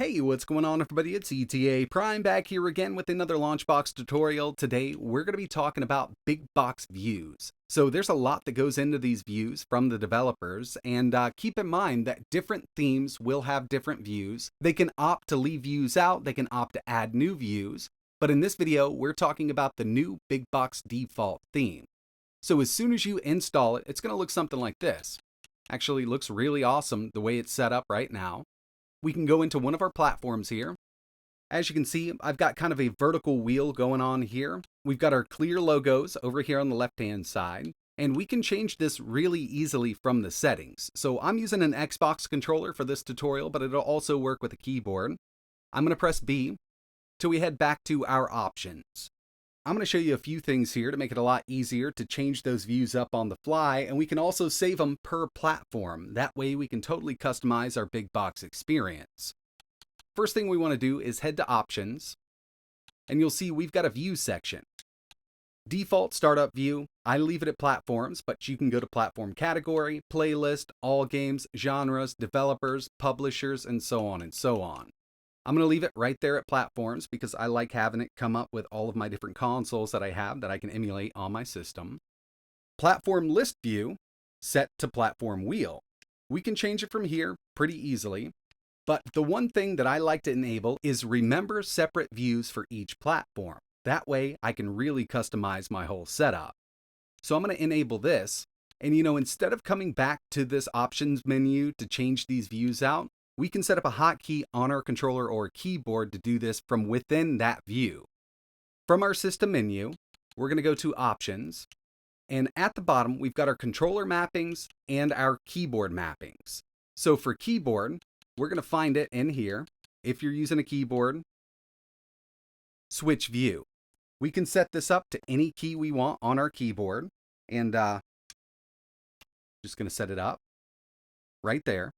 Hey, what's going on everybody? It's ETA Prime back here again with another LaunchBox tutorial. Today we're going to be talking about big box views. So there's a lot that goes into these views from the developers, and keep in mind that different themes will have different views. They can opt to leave views out, they can opt to add new views, but in this video we're talking about the new big box default theme. So as soon as you install it, it's going to look something like this. Actually looks really awesome the way it's set up right now. We can go into one of our platforms here. As you can see, I've got kind of a vertical wheel going on here. We've got our clear logos over here on the left-hand side, and we can change this really easily from the settings. So I'm using an Xbox controller for this tutorial, but it'll also work with a keyboard. I'm going to press B till we head back to our options. I'm going to show you a few things here to make it a lot easier to change those views up on the fly, and we can also save them per platform. That way we can totally customize our big box experience. First thing we want to do is head to Options, and you'll see we've got a View section. Default Startup View, I leave it at Platforms, but you can go to Platform Category, Playlist, All Games, Genres, Developers, Publishers, and so on and so on. I'm going to leave it right there at Platforms because I like having it come up with all of my different consoles that I have that I can emulate on my system. Platform List View, set to Platform Wheel. We can change it from here pretty easily, but the one thing that I like to enable is remember separate views for each platform. That way I can really customize my whole setup. So I'm going to enable this, and instead of coming back to this options menu to change these views out, we can set up a hotkey on our controller or keyboard to do this from within that view. From our system menu, we're going to go to Options, and at the bottom we've got our controller mappings and our keyboard mappings. So for keyboard, we're going to find it in here. If you're using a keyboard, switch view. We can set this up to any key we want on our keyboard, and just going to set it up right there.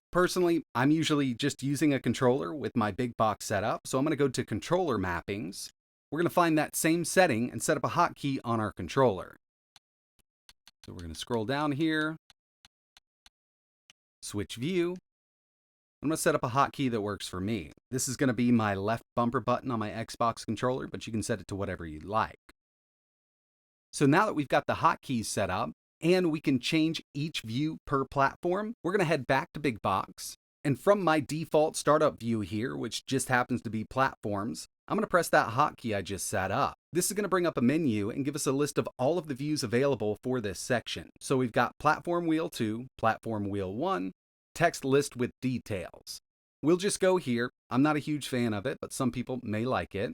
Personally, I'm usually just using a controller with my big box setup, so I'm going to go to Controller Mappings. We're going to find that same setting and set up a hotkey on our controller. So we're going to scroll down here, switch view. I'm going to set up a hotkey that works for me. This is going to be my left bumper button on my Xbox controller, but you can set it to whatever you like. So now that we've got the hotkeys set up, and we can change each view per platform, we're going to head back to Big Box. And from my default startup view here, which just happens to be platforms, I'm going to press that hotkey I just set up. This is going to bring up a menu and give us a list of all of the views available for this section. So we've got Platform Wheel 2, Platform Wheel 1, Text List with Details. We'll just go here. I'm not a huge fan of it, but some people may like it.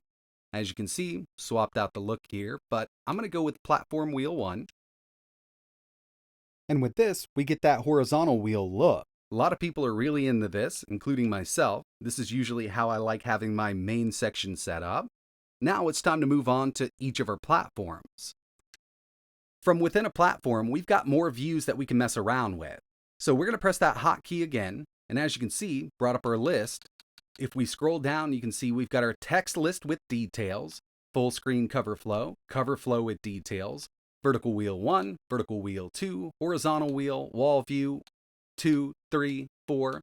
As you can see, swapped out the look here, but I'm going to go with Platform Wheel 1. And with this, we get that horizontal wheel look. A lot of people are really into this, including myself. This is usually how I like having my main section set up. Now it's time to move on to each of our platforms. From within a platform, we've got more views that we can mess around with. So we're going to press that hotkey again, and as you can see, brought up our list. If we scroll down, you can see we've got our text list with details, full screen cover flow with details, vertical wheel 1, vertical wheel 2, horizontal wheel, wall view 2, 3, 4.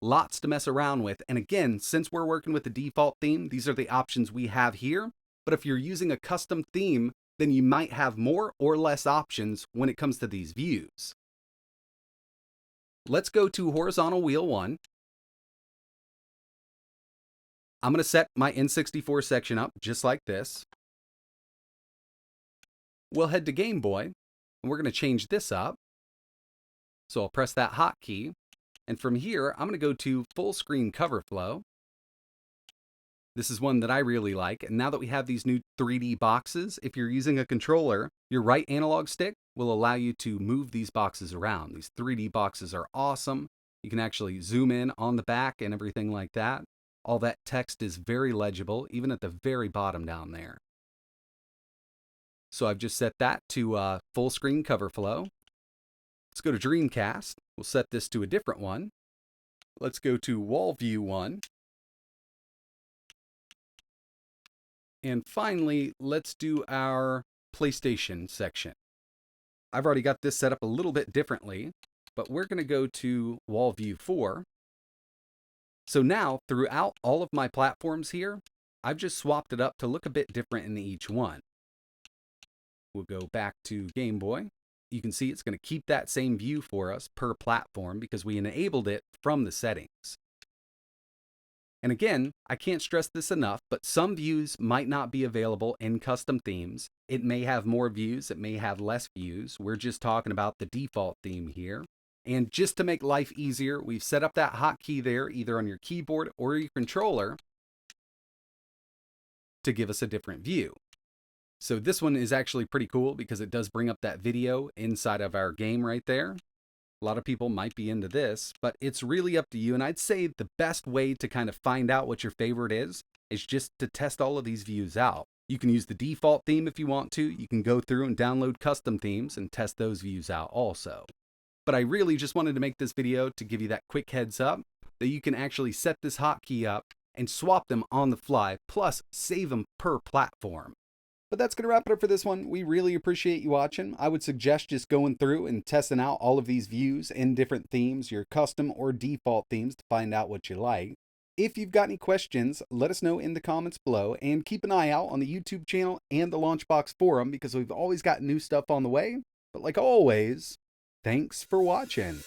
Lots to mess around with. And again, since we're working with the default theme, these are the options we have here. But if you're using a custom theme, then you might have more or less options when it comes to these views. Let's go to horizontal wheel 1. I'm going to set my N64 section up just like this. We'll head to Game Boy, and we're going to change this up. So I'll press that hotkey, and from here, I'm going to go to Full Screen Cover Flow. This is one that I really like, and now that we have these new 3D boxes, if you're using a controller, your right analog stick will allow you to move these boxes around. These 3D boxes are awesome. You can actually zoom in on the back and everything like that. All that text is very legible, even at the very bottom down there. So I've just set that to full screen cover flow. Let's go to Dreamcast. We'll set this to a different one. Let's go to Wall View 1. And finally, let's do our PlayStation section. I've already got this set up a little bit differently, but we're going to go to Wall View 4. So now, throughout all of my platforms here, I've just swapped it up to look a bit different in each one. We'll go back to Game Boy. You can see it's going to keep that same view for us per platform because we enabled it from the settings. And again, I can't stress this enough, but some views might not be available in custom themes. It may have more views, it may have less views. We're just talking about the default theme here. And just to make life easier, we've set up that hotkey there, either on your keyboard or your controller, to give us a different view. So this one is actually pretty cool because it does bring up that video inside of our game right there. A lot of people might be into this, but it's really up to you. And I'd say the best way to kind of find out what your favorite is just to test all of these views out. You can use the default theme if you want to. You can go through and download custom themes and test those views out also. But I really just wanted to make this video to give you that quick heads up that you can actually set this hotkey up and swap them on the fly, plus save them per platform. But that's going to wrap it up for this one. We really appreciate you watching. I would suggest just going through and testing out all of these views in different themes, your custom or default themes, to find out what you like. If you've got any questions, let us know in the comments below, and keep an eye out on the YouTube channel and the LaunchBox forum because we've always got new stuff on the way. But like always, thanks for watching.